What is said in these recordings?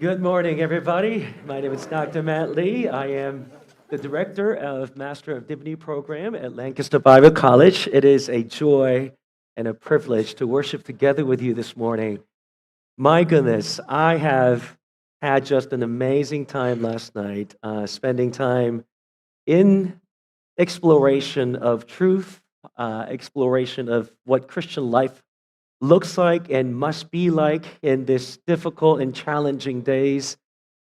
Good morning, everybody. My name is Dr. Matt Lee. I am the director of Master of Divinity program at Lancaster Bible College. It is a joy and a privilege to worship together with you this morning. My goodness, I have had just an amazing time last night, spending time in exploration of truth, exploration of what Christian life looks like and must be like in this difficult and challenging days.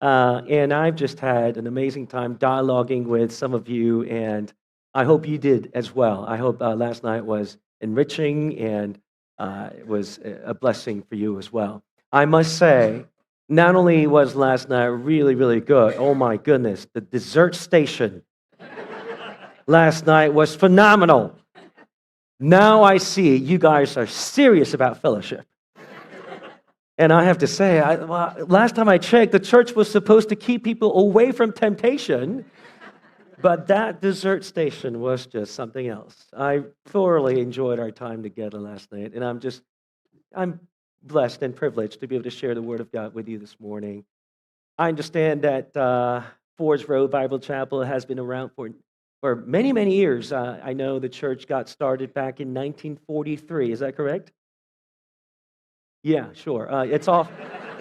And I've just had an amazing time dialoguing with some of you, and I hope you did as well. I hope last night was enriching and it was a blessing for you as well. I must say, not only was last night really, really good, oh my goodness, the dessert station last night was phenomenal. Now I see you guys are serious about fellowship. And I have to say, last time I checked, the church was supposed to keep people away from temptation, but that dessert station was just something else. I thoroughly enjoyed our time together last night, and I'm blessed and privileged to be able to share the Word of God with you this morning. I understand that Fords Road Bible Chapel has been around for many, many years. I know the church got started back in 1943. Is that correct? Yeah, sure. It's off.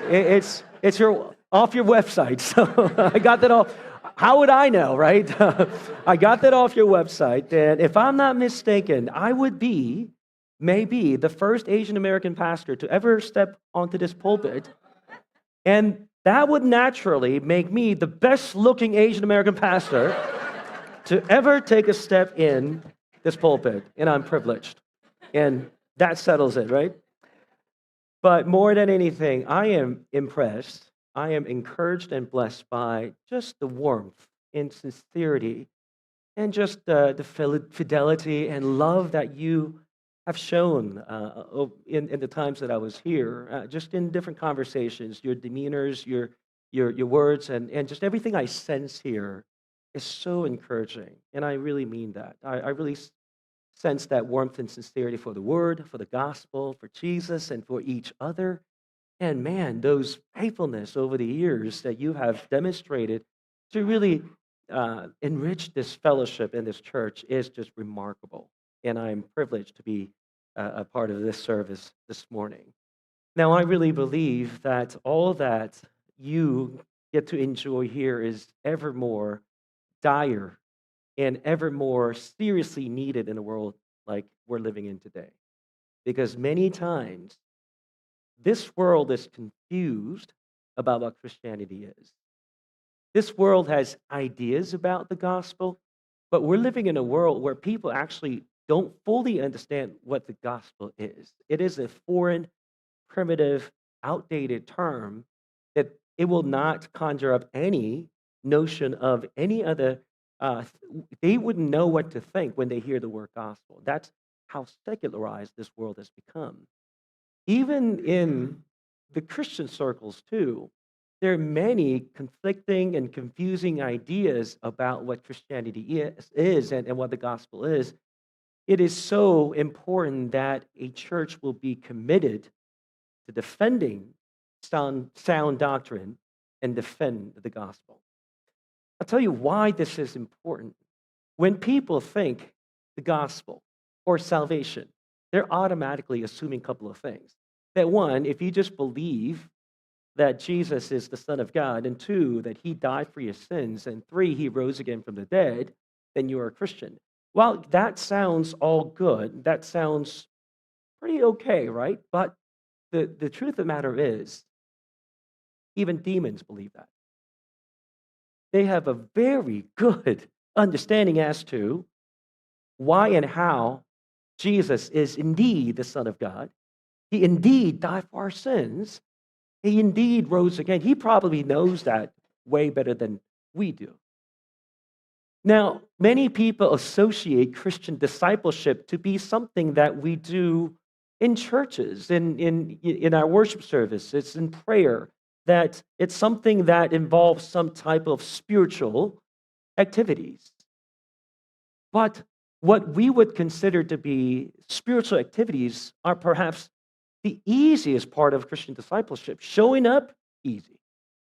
It's your off your website. So I got that off. How would I know, right? I got that off your website, and if I'm not mistaken, I would be maybe the first Asian American pastor to ever step onto this pulpit, and that would naturally make me the best-looking Asian American pastor to ever take a step in this pulpit, and I'm privileged, and that settles it, right? But more than anything, I am impressed. I am encouraged and blessed by just the warmth and sincerity and just the fidelity and love that you have shown in the times that I was here, just in different conversations, your demeanors, your words, and just everything I sense here is so encouraging. And I really mean that. I really sense that warmth and sincerity for the word, for the gospel, for Jesus, and for each other. And man, those faithfulness over the years that you have demonstrated to really enrich this fellowship in this church is just remarkable. And I'm privileged to be a part of this service this morning. Now, I really believe that all that you get to enjoy here is ever more dire and ever more seriously needed in a world like we're living in today. Because many times this world is confused about what Christianity is. This world has ideas about the gospel, but we're living in a world where people actually don't fully understand what the gospel is. It is a foreign, primitive, outdated term that it will not conjure up any notion of any other. They wouldn't know what to think when they hear the word gospel. That's how secularized this world has become. Even in the Christian circles, too, there are many conflicting and confusing ideas about what Christianity is and what the gospel is. It is so important that a church will be committed to defending sound doctrine and defend the gospel. I'll tell you why this is important. When people think the gospel or salvation, they're automatically assuming a couple of things. That one, if you just believe that Jesus is the Son of God, and two, that he died for your sins, and three, he rose again from the dead, then you are a Christian. Well, that sounds all good. That sounds pretty okay, right? But the truth of the matter is, even demons believe that. They have a very good understanding as to why and how Jesus is indeed the Son of God. He indeed died for our sins. He indeed rose again. He probably knows that way better than we do. Now, many people associate Christian discipleship to be something that we do in churches, in our worship service, it's in prayer, that it's something that involves some type of spiritual activities. But what we would consider to be spiritual activities are perhaps the easiest part of Christian discipleship. Showing up, easy.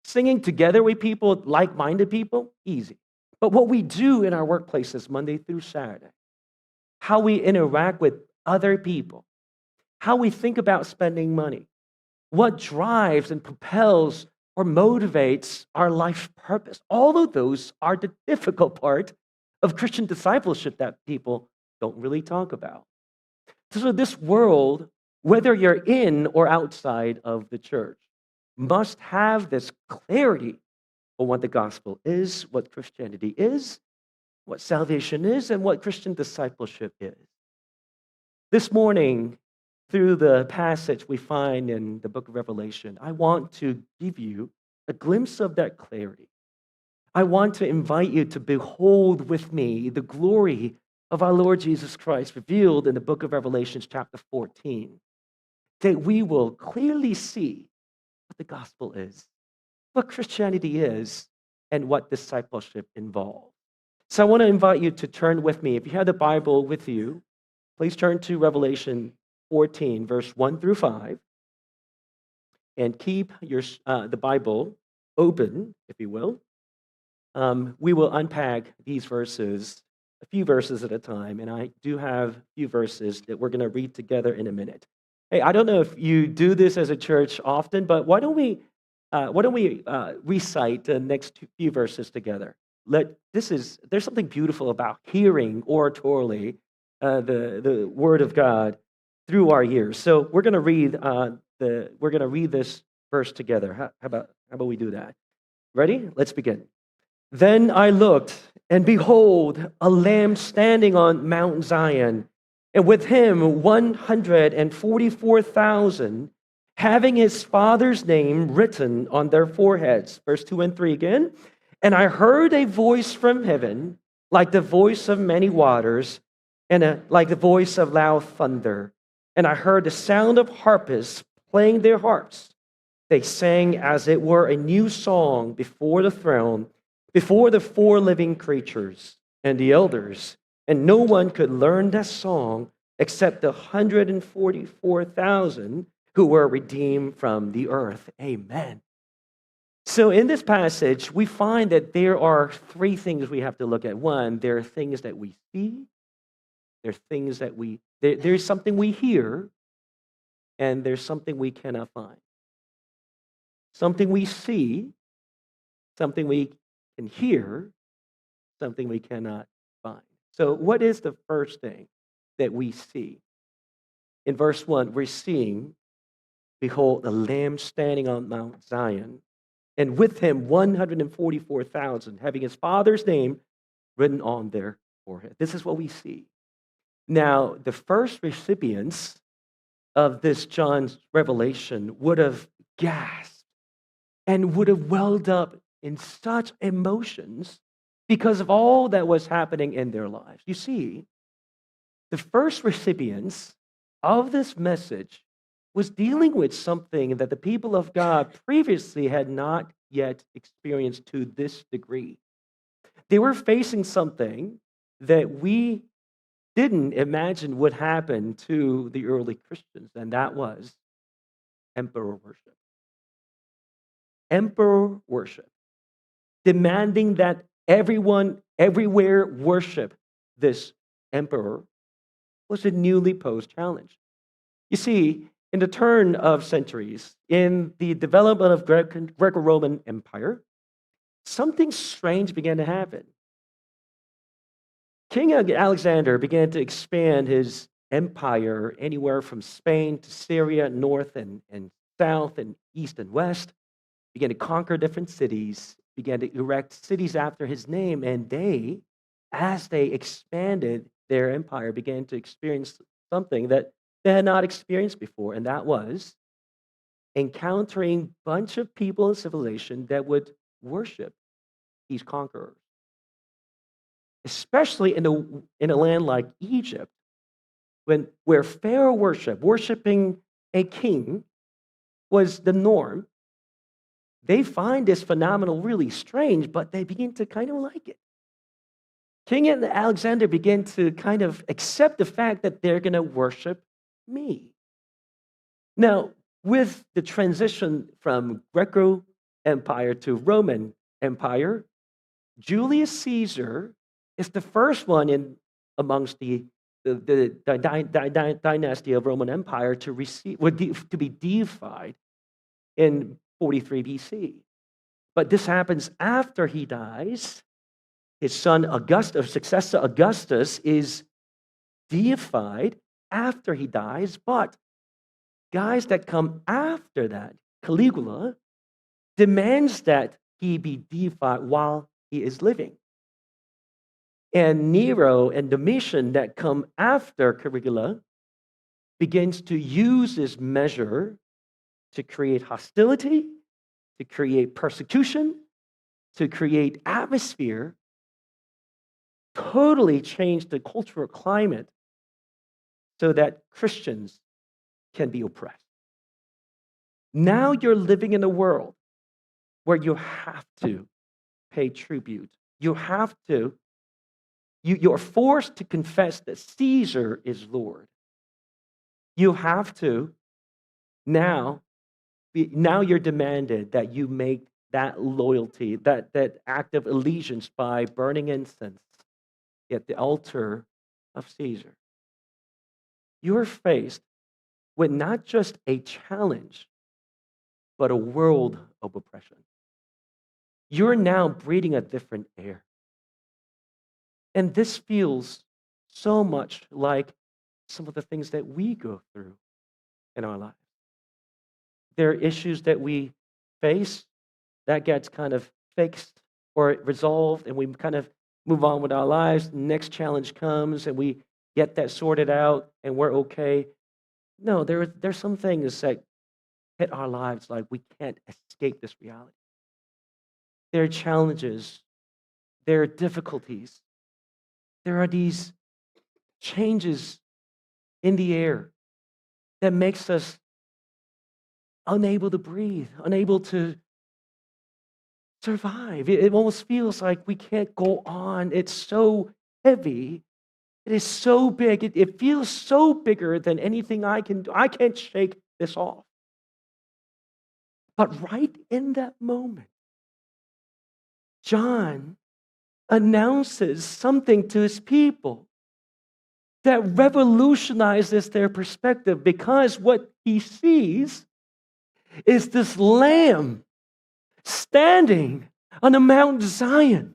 Singing together with people, like-minded people, easy. But what we do in our workplaces Monday through Saturday, how we interact with other people, how we think about spending money, what drives and propels or motivates our life purpose. All of those are the difficult part of Christian discipleship that people don't really talk about. So this world, whether you're in or outside of the church, must have this clarity on what the gospel is, what Christianity is, what salvation is, and what Christian discipleship is. This morning, through the passage we find in the book of Revelation, I want to give you a glimpse of that clarity. I want to invite you to behold with me the glory of our Lord Jesus Christ revealed in the book of Revelation, chapter 14, that we will clearly see what the gospel is, what Christianity is, and what discipleship involves. So I want to invite you to turn with me. If you have the Bible with you, please turn to Revelation 14, verse 1 through 5, and keep the Bible open, if you will. We will unpack these verses, a few verses at a time, and I do have a few verses that we're going to read together in a minute. Hey, I don't know if you do this as a church often, but why don't we recite the next few verses together? There's something beautiful about hearing oratorily the Word of God through our ears. So we're going to read this verse together. How about we do that? Ready? Let's begin. Then I looked, and behold, a Lamb standing on Mount Zion, and with him 144,000, having his Father's name written on their foreheads. Verse 2 and 3 again. And I heard a voice from heaven, like the voice of many waters, and like the voice of loud thunder. And I heard the sound of harpists playing their harps. They sang as it were a new song before the throne, before the four living creatures and the elders. And no one could learn that song except the 144,000 who were redeemed from the earth. Amen. So in this passage, we find that there are three things we have to look at. One, there are things that we see. There's something we hear, and there's something we cannot find. Something we see, something we can hear, something we cannot find. So what is the first thing that we see? In verse 1, we're seeing, behold, the Lamb standing on Mount Zion, and with him 144,000, having his Father's name written on their forehead. This is what we see. Now, the first recipients of this John's revelation would have gasped and would have welled up in such emotions because of all that was happening in their lives. You see, the first recipients of this message was dealing with something that the people of God previously had not yet experienced to this degree. They were facing something that we didn't imagine would happen to the early Christians, and that was emperor worship. Emperor worship, demanding that everyone everywhere worship this emperor, was a newly posed challenge. You see, in the turn of centuries, in the development of Greco-Roman Empire, something strange began to happen. King Alexander began to expand his empire anywhere from Spain to Syria, north and south and east and west, began to conquer different cities, began to erect cities after his name, and as they expanded their empire, began to experience something that they had not experienced before, and that was encountering a bunch of people and civilization that would worship these conquerors. Especially in a land like Egypt, where Pharaoh worshiping a king, was the norm. They find this phenomenon really strange, but they begin to kind of like it. King Alexander began to kind of accept the fact that they're going to worship me. Now, with the transition from Greco Empire to Roman Empire. Julius Caesar is the first one in amongst the dynasty of Roman Empire to be deified in 43 BC. But this happens after he dies. His son Augustus, successor Augustus, is deified after he dies. But guys that come after that, Caligula, demands that he be deified while he is living. And Nero and Domitian that come after Caligula begins to use this measure to create hostility, to create persecution, to create atmosphere, totally change the cultural climate so that Christians can be oppressed. Now you're living in a world where you have to pay tribute. You're forced to confess that Caesar is Lord. You have to, now you're demanded that you make that loyalty, that act of allegiance by burning incense at the altar of Caesar. You're faced with not just a challenge, but a world of oppression. You're now breathing a different air. And this feels so much like some of the things that we go through in our lives. There are issues that we face that gets kind of fixed or resolved, and we kind of move on with our lives. Next challenge comes, and we get that sorted out, and we're okay. No, there's some things that hit our lives like we can't escape this reality. There are challenges. There are difficulties. There are these changes in the air that makes us unable to breathe, unable to survive. It almost feels like we can't go on. It's so heavy. It is so big. It feels so bigger than anything I can do. I can't shake this off. But right in that moment, John announces something to his people that revolutionizes their perspective, because what he sees is this lamb standing on the Mount Zion.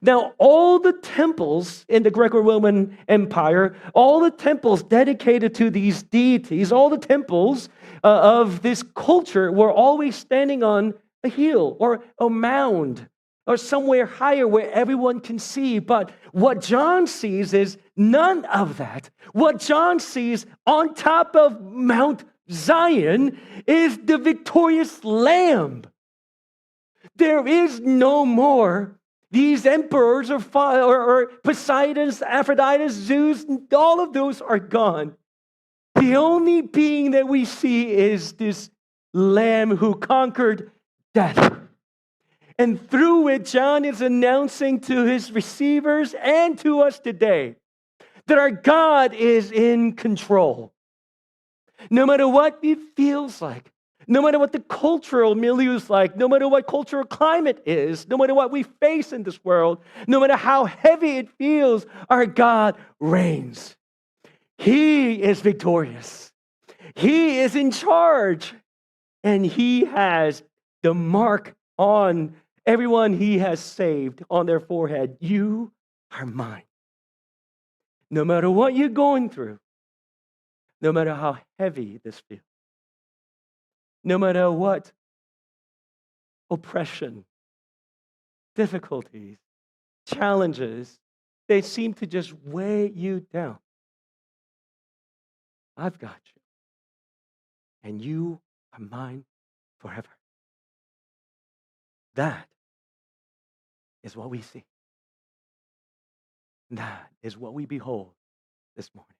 Now, all the temples in the Greco-Roman Empire, all the temples dedicated to these deities, all the temples of this culture were always standing on a hill or a mound or somewhere higher where everyone can see. But what John sees is none of that. What John sees on top of Mount Zion is the victorious Lamb. There is no more these emperors or Poseidon, Aphrodite, Zeus, all of those are gone. The only being that we see is this Lamb who conquered death. And through it, John is announcing to his receivers and to us today that our God is in control. No matter what it feels like, no matter what the cultural milieu is like, no matter what cultural climate is, no matter what we face in this world, no matter how heavy it feels, our God reigns. He is victorious. He is in charge. And he has the mark on everyone he has saved on their forehead. You are mine. No matter what you're going through, no matter how heavy this feels, no matter what oppression, difficulties, challenges, they seem to just weigh you down. I've got you, and you are mine forever. That is what we see. That is what we behold this morning.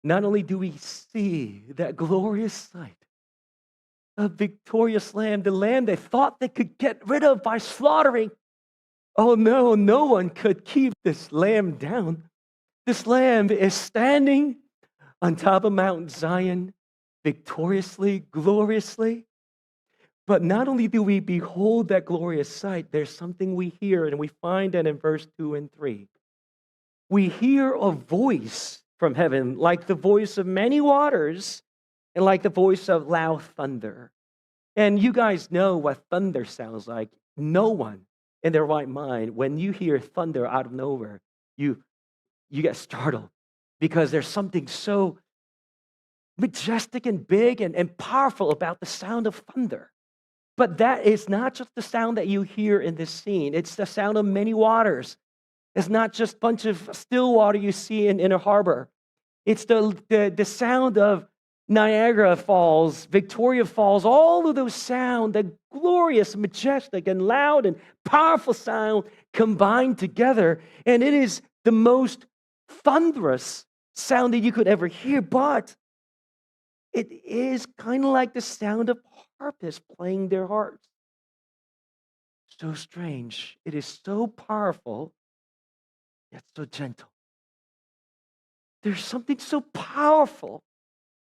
Not only do we see that glorious sight of victorious Lamb, the Lamb they thought they could get rid of by slaughtering. Oh no, no one could keep this Lamb down. This Lamb is standing on top of Mount Zion, victoriously, gloriously. But not only do we behold that glorious sight, there's something we hear, and we find that in verse 2 and 3. We hear a voice from heaven, like the voice of many waters and like the voice of loud thunder. And you guys know what thunder sounds like. No one in their right mind, when you hear thunder out of nowhere, you get startled because there's something so majestic and big and powerful about the sound of thunder. But that is not just the sound that you hear in this scene. It's the sound of many waters. It's not just a bunch of still water you see in a harbor. It's the sound of Niagara Falls, Victoria Falls, all of those sound, the glorious, majestic, and loud and powerful sound combined together. And it is the most thunderous sound that you could ever hear, but it is kind of like the sound of harpists playing their harps. So strange. It is so powerful, yet so gentle. There's something so powerful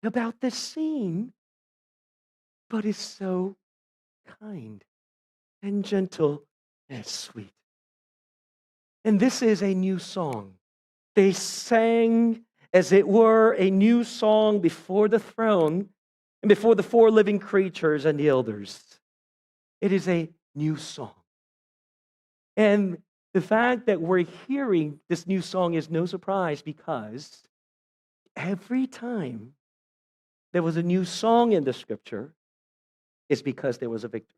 about this scene, but it's so kind and gentle and sweet. And this is a new song. They sang, as it were, a new song before the throne and before the four living creatures and the elders. It is a new song. And the fact that we're hearing this new song is no surprise, because every time there was a new song in the scripture, it's because there was a victory.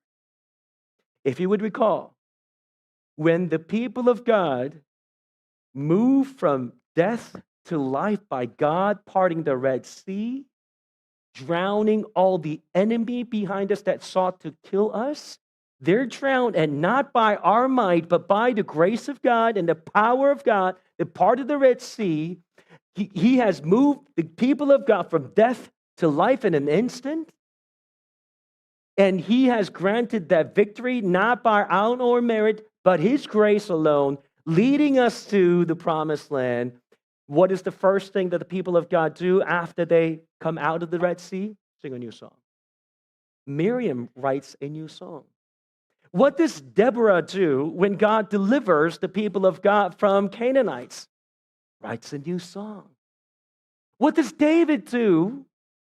If you would recall, when the people of God moved from death to life by God parting the Red Sea, drowning all the enemy behind us that sought to kill us, they're drowned, and not by our might, but by the grace of God and the power of God, the part of the Red Sea. He has moved the people of God from death to life in an instant. And he has granted that victory, not by our own merit, but his grace alone, leading us to the promised land. What is the first thing that the people of God do after they come out of the Red Sea? Sing a new song. Miriam writes a new song. What does Deborah do when God delivers the people of God from Canaanites? Writes a new song. What does David do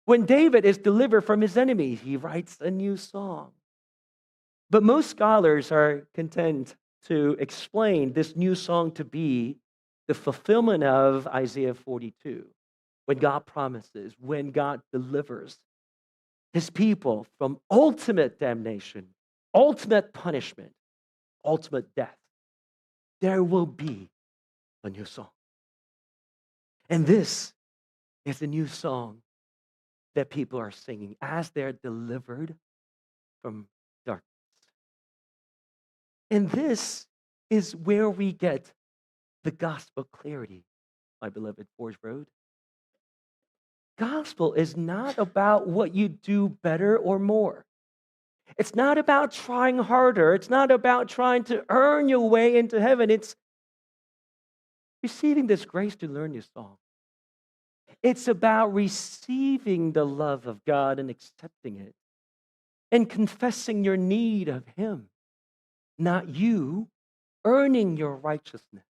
when David is delivered from his enemies? He writes a new song. But most scholars are content to explain this new song to be the fulfillment of Isaiah 42, when God promises, when God delivers his people from ultimate damnation, ultimate punishment, ultimate death. There will be a new song. And this is the new song that people are singing as they're delivered from darkness. And this is where we get the gospel clarity, my beloved Forge Road. Gospel is not about what you do better or more. It's not about trying harder. It's not about trying to earn your way into heaven. It's receiving this grace to learn your song. It's about receiving the love of God and accepting it and confessing your need of him, not you earning your righteousness,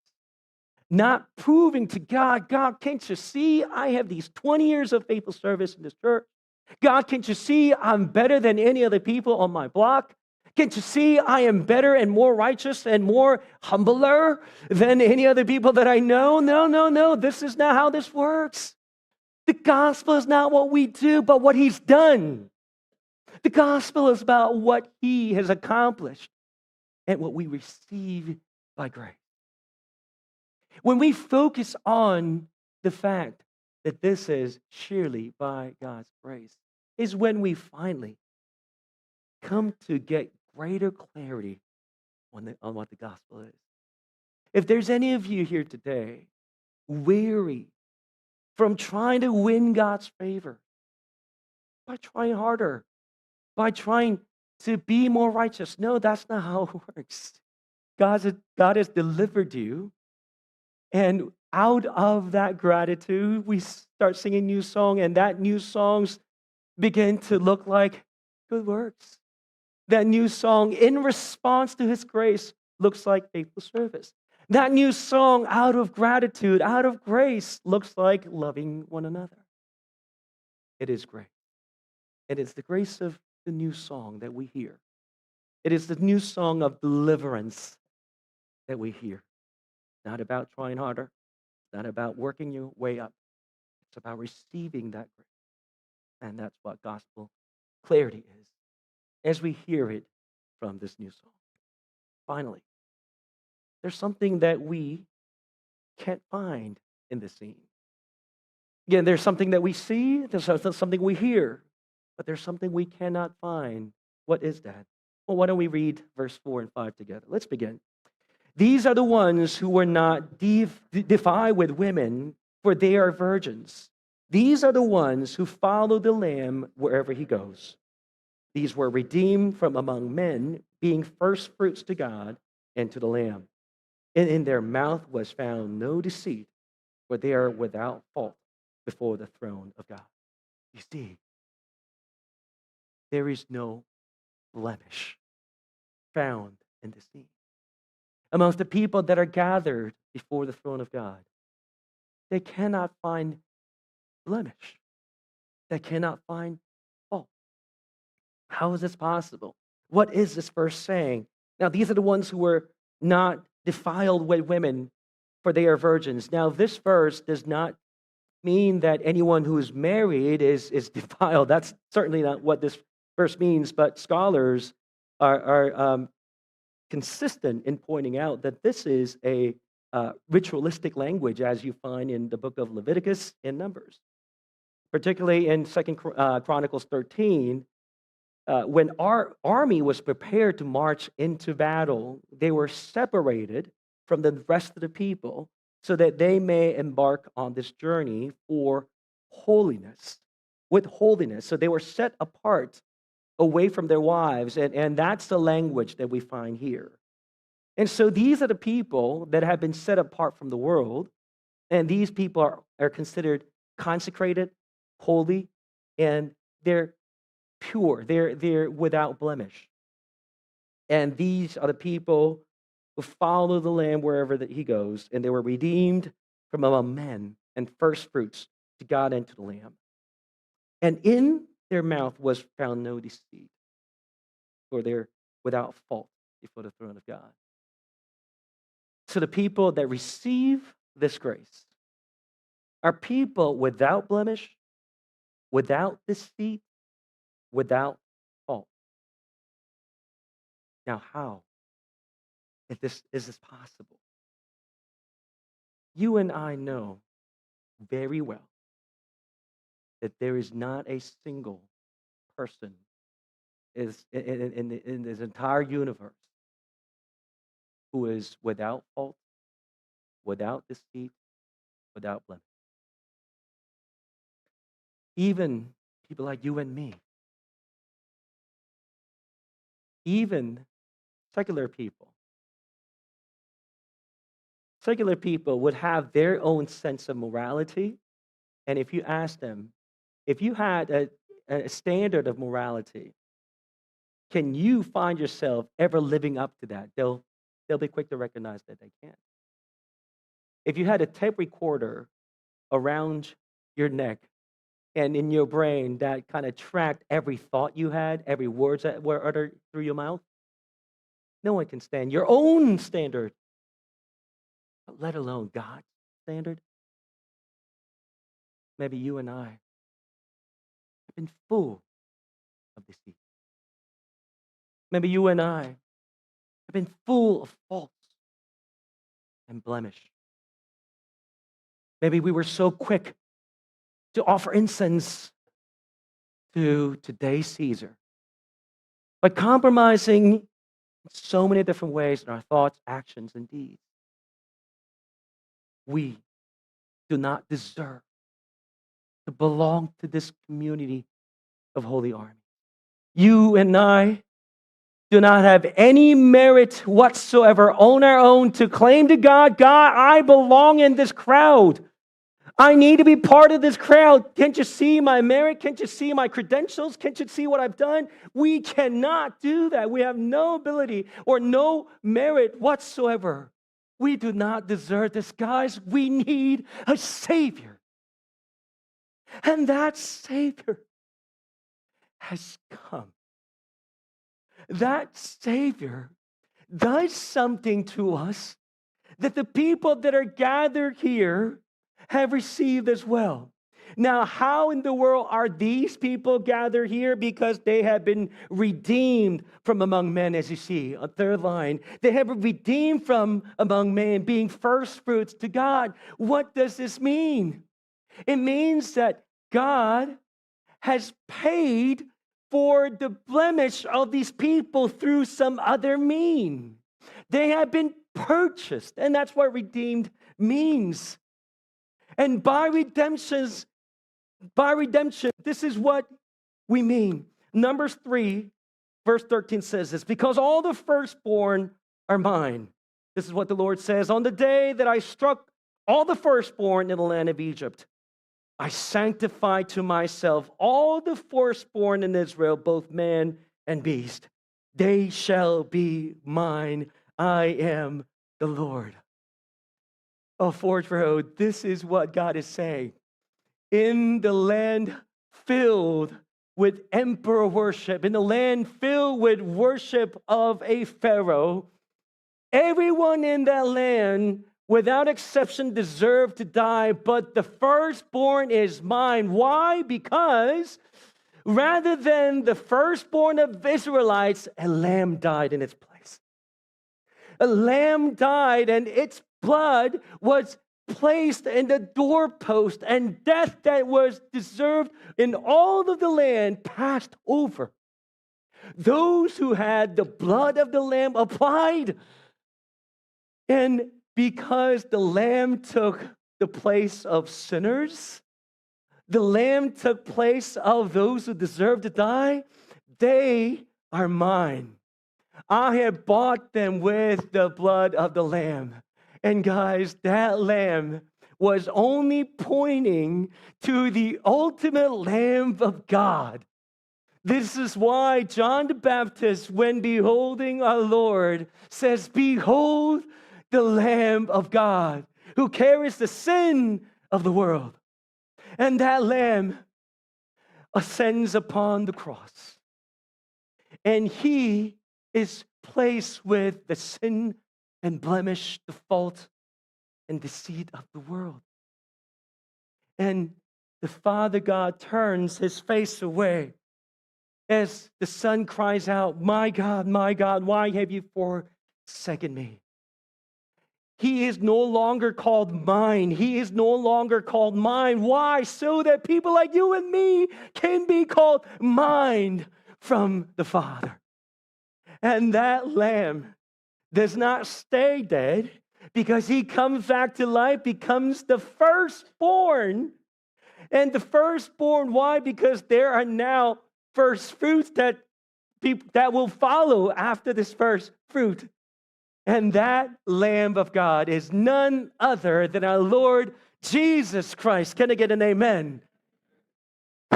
not proving to God, God, can't you see I have these 20 years of faithful service in this church? God, can't you see I'm better than any other people on my block? Can't you see I am better and more righteous and more humbler than any other people that I know? No. This is not how this works. The gospel is not what we do, but what he's done. The gospel is about what he has accomplished and what we receive by grace. When we focus on the fact that this is surely by God's grace, is when we finally come to get greater clarity on what the gospel is. If there's any of you here today weary from trying to win God's favor, by trying harder, by trying to be more righteous, no, that's not how it works. God has delivered you, and out of that gratitude, we start singing new song, and that new song's begin to look like good works. That new song, in response to His grace, looks like faithful service. That new song, out of gratitude, out of grace, looks like loving one another. It is great. It is the grace of the new song that we hear. It is the new song of deliverance that we hear. Not about trying harder, not about working your way up. It's about receiving that grace. And that's what gospel clarity is, as we hear it from this new song. Finally, there's something that we can't find in this scene. Again, there's something that we see, there's something we hear, but there's something we cannot find. What is that? Well, why don't we read verse 4 and 5 together? Let's begin. These are the ones who were not defiled with women, for they are virgins. These are the ones who follow the Lamb wherever He goes. These were redeemed from among men, being first fruits to God and to the Lamb. And in their mouth was found no deceit, for they are without fault before the throne of God. You see, there is no blemish found in this scene. Amongst the people that are gathered before the throne of God, they cannot find blemish. They cannot find fault. How is this possible? What is this verse saying? Now, these are the ones who were not defiled with women, for they are virgins. Now, this verse does not mean that anyone who is married is defiled. That's certainly not what this verse means, but scholars are consistent in pointing out that this is a ritualistic language, as you find in the book of Leviticus and Numbers. Particularly in 2 Chronicles 13, when our army was prepared to march into battle, they were separated from the rest of the people so that they may embark on this journey for holiness, with holiness. So they were set apart away from their wives, and that's the language that we find here. And so these are the people that have been set apart from the world, and these people are considered consecrated, holy, and they're pure. They're without blemish. And these are the people who follow the Lamb wherever that He goes, and they were redeemed from among men and first fruits to God and to the Lamb. And in their mouth was found no deceit, for they're without fault before the throne of God. So the people that receive this grace are people without blemish, without deceit, without fault. Now, how is this possible? You and I know very well that there is not a single person in this entire universe who is without fault, without deceit, without blemish. Even people like you and me, even secular people would have their own sense of morality. And if you ask them, if you had a standard of morality, can you find yourself ever living up to that? They'll be quick to recognize that they can't. If you had a tape recorder around your neck and in your brain that kind of tracked every thought you had, every words that were uttered through your mouth, no one can stand your own standard, let alone God's standard. Maybe you and I have been full of deceit. Maybe you and I have been full of faults and blemish. Maybe we were so quick to offer incense to today's Caesar by compromising in so many different ways in our thoughts, actions, and deeds. We do not deserve to belong to this community of Holy Army. You and I do not have any merit whatsoever on our own to claim to God, God, I belong in this crowd. I need to be part of this crowd. Can't you see my merit? Can't you see my credentials? Can't you see what I've done? We cannot do that. We have no ability or no merit whatsoever. We do not deserve this, guys. We need a Savior. And that Savior has come. That Savior does something to us that the people that are gathered here have received as well. Now, how in the world are these people gathered here? Because they have been redeemed from among men, as you see, a third line. They have been redeemed from among men, being first fruits to God. What does this mean? It means that God has paid for the blemish of these people through some other mean. They have been purchased, and that's what redeemed means. And by redemption, this is what we mean. Numbers 3, verse 13 says this, because all the firstborn are mine. This is what the Lord says, on the day that I struck all the firstborn in the land of Egypt, I sanctified to myself all the firstborn in Israel, both man and beast. They shall be mine. I am the Lord. Oh, Forge Road, this is what God is saying. In the land filled with emperor worship, in the land filled with worship of a Pharaoh, everyone in that land, without exception, deserved to die, but the firstborn is mine. Why? Because rather than the firstborn of Israelites, a lamb died in its place. A lamb died, and its blood was placed in the doorpost, and death that was deserved in all of the land passed over. Those who had the blood of the lamb applied, and because the lamb took the place of sinners, the lamb took place of those who deserve to die, they are mine. I have bought them with the blood of the lamb. And guys, that lamb was only pointing to the ultimate Lamb of God. This is why John the Baptist, when beholding our Lord, says, behold the Lamb of God who carries the sin of the world. And that lamb ascends upon the cross. And he is placed with the sin and blemish, the fault and deceit of the world. And the Father God turns his face away as the Son cries out, my God, why have you forsaken me? He is no longer called mine. He is no longer called mine. Why? So that people like you and me can be called mine from the Father. And that lamb does not stay dead, because he comes back to life, becomes the firstborn. And the firstborn, why? Because there are now first fruits that will follow after this first fruit. And that Lamb of God is none other than our Lord Jesus Christ. Can I get an amen?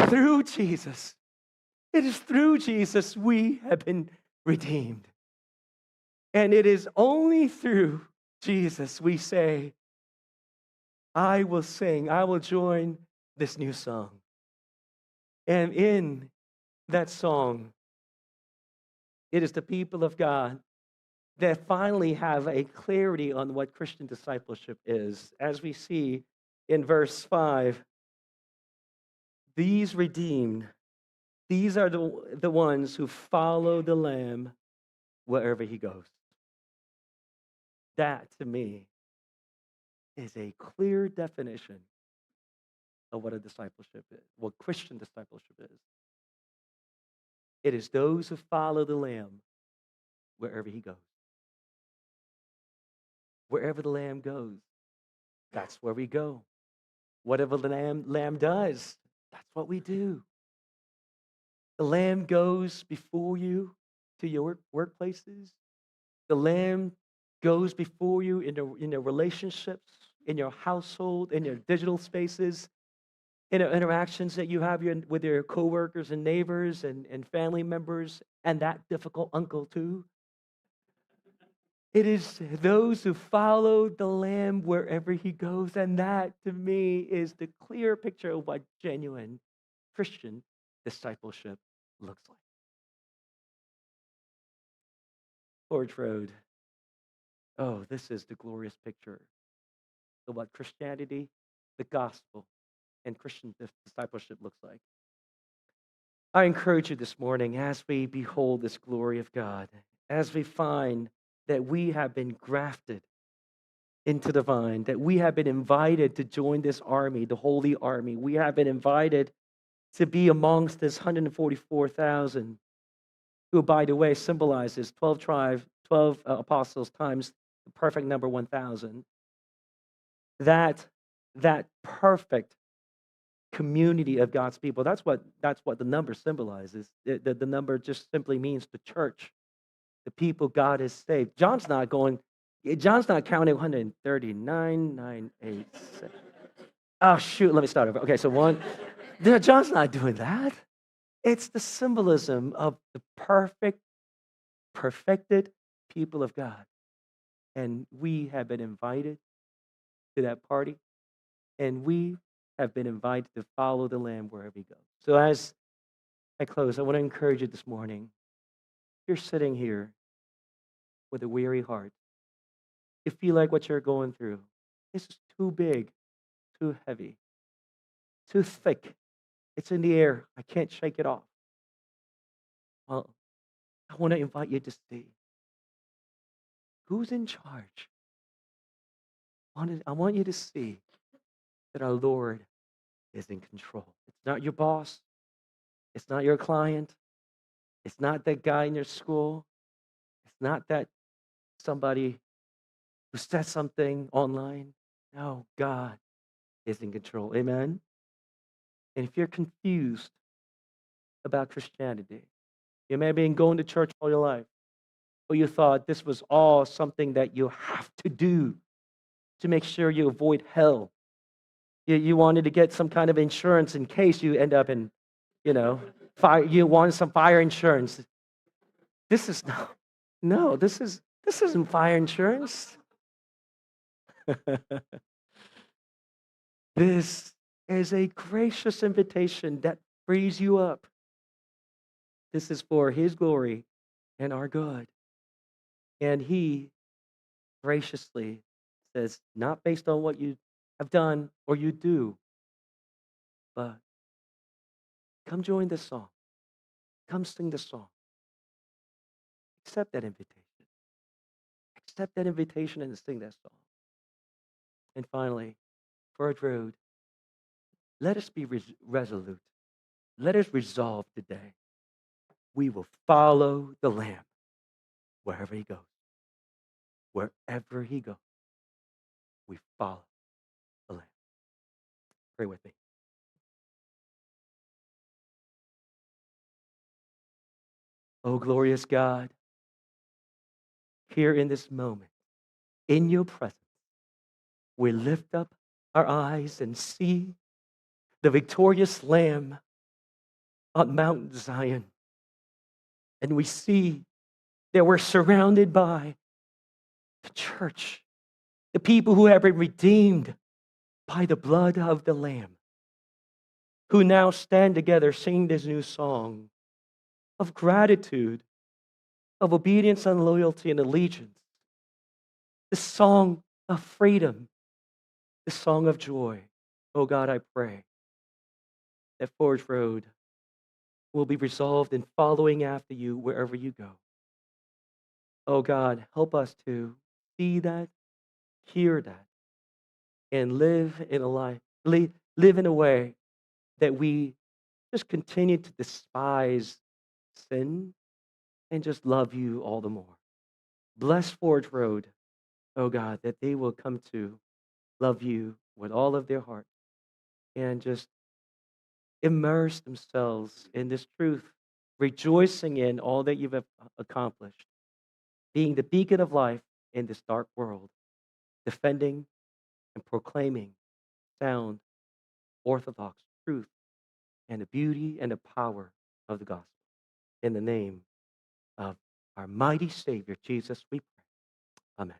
Through Jesus. It is through Jesus we have been redeemed. And it is only through Jesus we say, I will sing, I will join this new song. And in that song, it is the people of God that finally have a clarity on what Christian discipleship is. As we see in verse 5, these redeemed, these are the ones who follow the Lamb wherever he goes. That, to me, is a clear definition of what a discipleship is, what Christian discipleship is. It is those who follow the Lamb wherever he goes. Wherever the Lamb goes, that's where we go. Whatever the lamb does, that's what we do. The Lamb goes before you to your workplaces. The Lamb goes before you in the relationships in your household, in your digital spaces, in the interactions that you have with your coworkers and neighbors and family members, and that difficult uncle too. It is those who follow the Lamb wherever he goes. And that, to me, is the clear picture of what genuine Christian discipleship looks like. Forge Road. Oh, this is the glorious picture of what Christianity, the gospel, and Christian discipleship looks like. I encourage you this morning as we behold this glory of God, as we find that we have been grafted into the vine, that we have been invited to join this army, the holy army. We have been invited to be amongst this 144,000, who, by the way, symbolizes 12 tribes, 12 apostles times the perfect number 1,000. That perfect community of God's people. That's what the number symbolizes. The number just simply means the church, the people God has saved. John's not counting 139, 9, 8, 7. Oh, shoot, let me start over. Okay, so one. John's not doing that. It's the symbolism of the perfected people of God. And we have been invited to that party, and we have been invited to follow the Lamb wherever he goes. So as I close, I want to encourage you this morning. You're sitting here with a weary heart. You feel like what you're going through is too big, too heavy, too thick. It's in the air. I can't shake it off. Well, I want to invite you to see who's in charge. I want you to see that our Lord is in control. It's not your boss. It's not your client. It's not that guy in your school. It's not that somebody who said something online. No, God is in control. Amen? And if you're confused about Christianity, you may have been going to church all your life, but you thought this was all something that you have to do to make sure you avoid hell. You wanted to get some kind of insurance in case you end up in, fire. You wanted some fire insurance. This is no, this isn't fire insurance. This is a gracious invitation that frees you up. This is for his glory and our good. And he graciously says, not based on what you have done or you do, but come join this song. Come sing this song. Accept that invitation. Accept that invitation and sing that song. And finally, Forge Road, let us be resolute. Let us resolve today. We will follow the Lamb wherever he goes. Wherever he goes, we follow the Lamb. Pray with me. Oh, glorious God, here in this moment, in your presence, we lift up our eyes and see the victorious Lamb on Mount Zion. And we see that we're surrounded by the church, the people who have been redeemed by the blood of the Lamb, who now stand together singing this new song of gratitude, of obedience and loyalty and allegiance, the song of freedom, the song of joy. Oh God, I pray that Forge Road will be resolved in following after you wherever you go. Oh God, help us to see that, hear that, and live in a way that we just continue to despise sin and just love you all the more. Bless Forge Road, oh God, that they will come to love you with all of their heart and just immerse themselves in this truth, rejoicing in all that you've accomplished, being the beacon of life in this dark world, defending and proclaiming sound, orthodox truth and the beauty and the power of the gospel. In the name of our mighty Savior, Jesus, we pray. Amen.